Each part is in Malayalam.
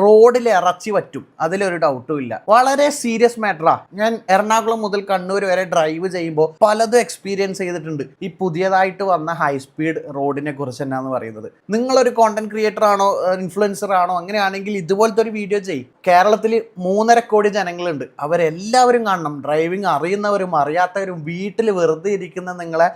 റോഡിൽ ഇറച്ചി പറ്റും, അതിലൊരു ഡൗട്ടും ഇല്ല. വളരെ സീരിയസ് മാറ്ററാ. ഞാൻ എറണാകുളം മുതൽ കണ്ണൂർ വരെ ഡ്രൈവ് ചെയ്യുമ്പോൾ പലതും എക്സ്പീരിയൻസ് ചെയ്തിട്ടുണ്ട് ഈ പുതിയതായിട്ട് വന്ന ഹൈ സ്പീഡ് റോഡിനെ കുറിച്ച് എന്നാന്ന് പറയുന്നത്. നിങ്ങളൊരു കോണ്ടന്റ് ക്രിയേറ്റർ ആണോ, ഇൻഫ്ലുവൻസർ ആണോ, അങ്ങനെയാണെങ്കിൽ ഇതുപോലത്തെ ഒരു വീഡിയോ ചെയ്യും. കേരളത്തിൽ 3.5 കോടി ജനങ്ങളുണ്ട്, അവരെല്ലാവരും കാണണം. ഡ്രൈവിംഗ് അറിയുന്നവരും അറിയാത്തവരും വീട്ടിൽ വെറുതെ ഇരിക്കുന്ന നിങ്ങളെ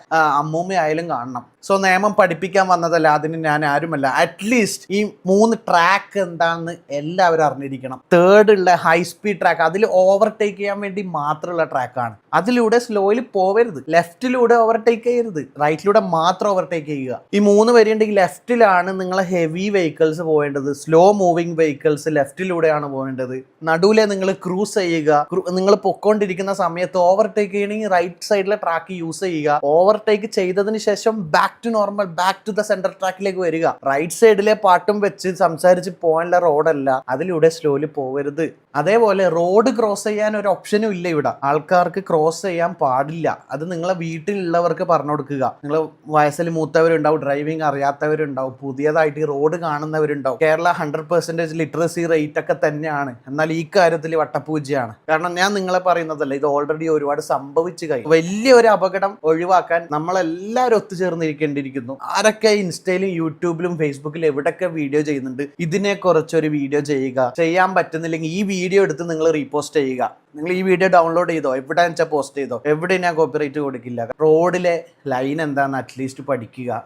അമ്മൂമ്മയായാലും കാണണം. സോ നിയമം പഠിപ്പിക്കാൻ വന്നതല്ല, അതിന് ഞാൻ ആരുമല്ല. അറ്റ്ലീസ്റ്റ് ഈ 3 ട്രാക്ക് എന്താണെന്ന് എല്ലാവരും അറിഞ്ഞിരിക്കണം. തേർഡ് ഉള്ള ഹൈ സ്പീഡ് ട്രാക്ക്, അതിൽ ഓവർടേക്ക് ചെയ്യാൻ വേണ്ടി മാത്രമുള്ള ട്രാക്കാണ്. അതിലൂടെ സ്ലോയിൽ പോവരുത്, ലെഫ്റ്റിലൂടെ ഓവർടേക്ക് ചെയ്യരുത്, റൈറ്റിലൂടെ മാത്രം ഓവർടേക്ക് ചെയ്യുക. ഈ 3 വരി ഉണ്ടെങ്കിൽ ലെഫ്റ്റിലാണ് നിങ്ങളെ ഹെവി വെഹിക്കിൾസ് പോകേണ്ടത്, സ്ലോ മൂവിങ് വെഹിക്കിൾസ് ലെഫ്റ്റിലൂടെയാണ് പോകേണ്ടത്. നടുവിലെ നിങ്ങൾ ക്രൂസ് ചെയ്യുക. നിങ്ങൾ പൊക്കോണ്ടിരിക്കുന്ന സമയത്ത് ഓവർടേക്ക് ചെയ്യണമെങ്കിൽ റൈറ്റ് സൈഡിലെ ട്രാക്ക് യൂസ് ചെയ്യുക. ഓവർടേക്ക് ചെയ്തതിന് ശേഷം back to normal, back to the centre ട്രാക്കിലേക്ക് വരിക. റൈറ്റ് സൈഡിലെ പാട്ടും വെച്ച് സംസാരിച്ച് പോകാനുള്ള റോഡല്ല, അതിലൂടെ സ്ലോലി പോകരുത്. അതേപോലെ റോഡ് ക്രോസ് ചെയ്യാൻ ഒരു ഓപ്ഷനും ഇല്ല ഇവിടെ. ആൾക്കാർക്ക് ക്രോസ് ചെയ്യാൻ പാടില്ല. അത് നിങ്ങളെ വീട്ടിലുള്ളവർക്ക് പറഞ്ഞു കൊടുക്കുക. നിങ്ങൾ വയസ്സിൽ മൂത്തവരുണ്ടാവും, ഡ്രൈവിംഗ് അറിയാത്തവരുണ്ടാവും, പുതിയതായിട്ട് ഈ റോഡ് കാണുന്നവരുണ്ടാവും. കേരള 100% ലിറ്ററസി റേറ്റ് ഒക്കെ തന്നെയാണ്, എന്നാൽ ഈ കാര്യത്തിൽ വട്ടപ്പൂജ്യാണ്. കാരണം ഞാൻ നിങ്ങളെ പറയുന്നതല്ല, ഇത് ഓൾറെഡി ഒരുപാട് സംഭവിച്ചു കഴിഞ്ഞു. വലിയൊരു അപകടം ഒഴിവാക്കാൻ നമ്മളെല്ലാവരും ഒത്തുചേർന്നിരിക്കേണ്ടിയിരിക്കുന്നു. ആരൊക്കെ ഇൻസ്റ്റയിലും യൂട്യൂബിലും ഫേസ്ബുക്കിലും എവിടെയൊക്കെ വീഡിയോ ചെയ്യുന്നുണ്ട്, ഇതിനെ കുറിച്ചൊരു വീഡിയോ ചെയ്യുക. ചെയ്യാൻ പറ്റുന്നില്ലെങ്കിൽ ഈ വീഡിയോ എടുത്ത് നിങ്ങൾ റീപോസ്റ്റ് ചെയ്യുക. നിങ്ങൾ ഈ വീഡിയോ ഡൗൺലോഡ് ചെയ്തോ, എവിടെ വെച്ചാൽ പോസ്റ്റ് ചെയ്തോ, എവിടെ ഞാൻ കോപ്പിറൈറ്റ് കൊടുക്കില്ല. റോഡിലെ ലൈൻ എന്താണെന്ന് അറ്റ്ലീസ്റ്റ് പഠിക്കുക.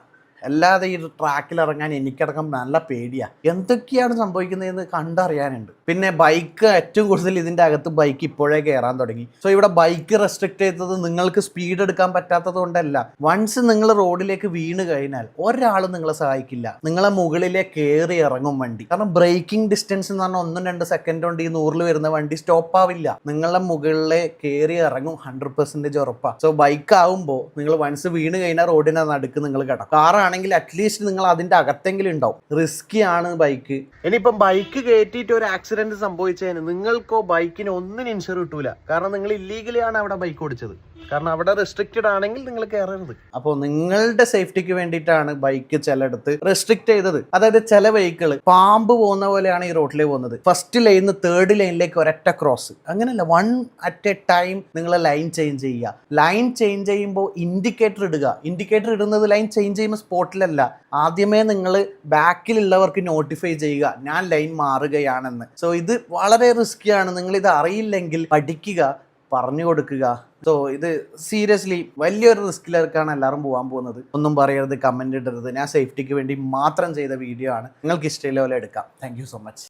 അല്ലാതെ ഈ ട്രാക്കിൽ ഇറങ്ങാൻ എനിക്കടക്കം നല്ല പേടിയാണ്. എന്തൊക്കെയാണ് സംഭവിക്കുന്നതെന്ന് കണ്ടറിയാനുണ്ട്. പിന്നെ ബൈക്ക് ഏറ്റവും കൂടുതൽ ഇതിൻ്റെ അകത്ത് ബൈക്ക് ഇപ്പോഴേ കയറാൻ തുടങ്ങി. സോ ഇവിടെ ബൈക്ക് റെസ്ട്രിക്ട് ചെയ്തത് നിങ്ങൾക്ക് സ്പീഡ് എടുക്കാൻ പറ്റാത്തത് കൊണ്ടല്ല. വൺസ് നിങ്ങൾ റോഡിലേക്ക് വീണ് കഴിഞ്ഞാൽ ഒരാളും നിങ്ങളെ സഹായിക്കില്ല. നിങ്ങളെ മുകളിലെ കയറി ഇറങ്ങും വണ്ടി. കാരണം ബ്രേക്കിംഗ് ഡിസ്റ്റൻസ് എന്ന് പറഞ്ഞാൽ 1-2 സെക്കൻഡ് കൊണ്ട് ഈ 100 വരുന്ന വണ്ടി സ്റ്റോപ്പ് ആവില്ല. നിങ്ങളുടെ മുകളിലെ കയറി ഇറങ്ങും 100% ഉറപ്പാണ്. സോ ബൈക്ക് ആവുമ്പോൾ നിങ്ങൾ വൺസ് വീണ് കഴിഞ്ഞാൽ റോഡിനെ നടുക്ക് നിങ്ങൾ കിടക്കും. കാറാണെങ്കിൽ അറ്റ്ലീസ്റ്റ് നിങ്ങൾ അതിന്റെ അകത്തെങ്കിലും ഉണ്ടാവും. റിസ്കി ആണ് ബൈക്ക്. ഇനിയിപ്പം ബൈക്ക് കയറ്റിയിട്ട് ഒരു ആക്സിഡന്റ് സംഭവിച്ചതിന് നിങ്ങൾക്കോ ബൈക്കിന് ഒന്നിനും ഇൻഷുർ കിട്ടൂല. കാരണം നിങ്ങൾ ഇല്ലീഗലി ആണ് അവിടെ ബൈക്ക് ഓടിച്ചത്. കാരണം അവിടെ റെസ്ട്രിക്റ്റഡ് ആണെങ്കിൽ നിങ്ങൾ കയറരുത്. അപ്പോൾ നിങ്ങളുടെ സേഫ്റ്റിക്ക് വേണ്ടിയിട്ടാണ് ബൈക്ക് ചിലയിടത്ത് റെസ്ട്രിക്ട് ചെയ്തത്. അതായത് ചില വെഹിക്കിൾ പാമ്പ് പോകുന്ന പോലെയാണ് ഈ റോഡിൽ പോകുന്നത്. ഫസ്റ്റ് ലൈനിൽ 3rd ലൈനിലേക്ക് ഒരൊറ്റ ക്രോസ്. അങ്ങനെയല്ല, 1 at a ടൈം നിങ്ങൾ ലൈൻ ചേഞ്ച് ചെയ്യുക. ലൈൻ ചേഞ്ച് ചെയ്യുമ്പോൾ ഇൻഡിക്കേറ്റർ ഇടുക. ഇൻഡിക്കേറ്റർ ഇടുന്നത് ലൈൻ ചേഞ്ച് ചെയ്യുമ്പോൾ സ്പോട്ടിലല്ല, ആദ്യമേ നിങ്ങൾ ബാക്കിലുള്ളവർക്ക് നോട്ടിഫൈ ചെയ്യുക, ഞാൻ ലൈൻ മാറുകയാണെന്ന്. സോ ഇത് വളരെ റിസ്ക്കിയാണ്. നിങ്ങൾ ഇത് അറിയില്ലെങ്കിൽ പഠിക്കുക, പറഞ്ഞു കൊടുക്കുക. സോ ഇത് സീരിയസ്ലി വലിയൊരു റിസ്കിലേക്കാണ് എല്ലാവരും പോകാൻ പോകുന്നത്. ഒന്നും പറയരുത്, കമന്റ് ഇടരുത്. ഞാൻ സേഫ്റ്റിക്ക് വേണ്ടി മാത്രം ചെയ്ത വീഡിയോ ആണ്. നിങ്ങൾക്ക് ഇഷ്ടമുള്ള പോലെ എടുക്കാം. Thank you so much.